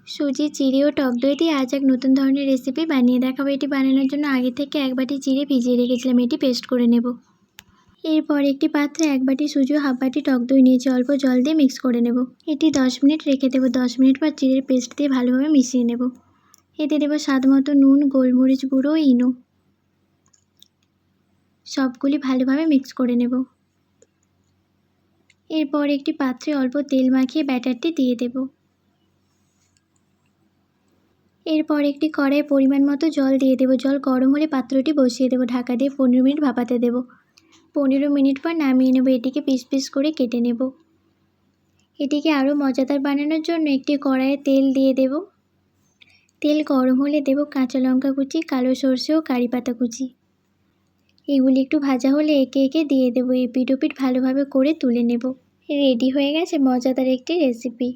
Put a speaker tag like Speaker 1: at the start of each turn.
Speaker 1: সুজি, চিড়ে ও টক দই দিয়ে আজ এক নতুন ধরনের রেসিপি বানিয়ে দেখাবো। এটি বানানোর জন্য আগে থেকে 1 বাটি চিড়ে ভিজিয়ে রেখেছিলাম, এটি পেস্ট করে নেব। এরপর একটি পাত্রে 1 বাটি সুজি ও হাফ বাটি টক দই নিয়েছি, অল্প জল দিয়ে মিক্স করে নেব। এটি 10 মিনিট রেখে দেবো। 10 মিনিট পর চিড়ের পেস্ট দিয়ে ভালোভাবে মিশিয়ে নেব। এতে দেবো স্বাদ মতো নুন, গোলমরিচ গুঁড়ো ও ইনো। সবগুলি ভালোভাবে মিক্স করে নেব। এরপর একটি পাত্রে অল্প তেল মাখিয়ে ব্যাটারটি দিয়ে দেব। এরপর একটি কড়াইয়ে পরিমাণ মতো জল দিয়ে দেব। জল গরম হলে পাত্রটি বসিয়ে দেব। ঢাকা দিয়ে 15 মিনিট ভাপাতে দেব। 15 মিনিট পর নামিয়ে নেব। এটিকে পিস পিস করে কেটে নেব। এটিকে আরও মজাদার বানানোর জন্য একটি কড়াইয়ে তেল দিয়ে দেব। তেল গরম হলে দেব কাঁচা লঙ্কা কুচি, কালো সরষে ও কারি পাতা কুচি। এগুলি একটু ভাজা হলে একে একে দিয়ে দেব। এপিঠ ওপিঠ ভালোভাবে করে তুলে নেব। রেডি হয়ে গেছে মজাদার একটি রেসিপি।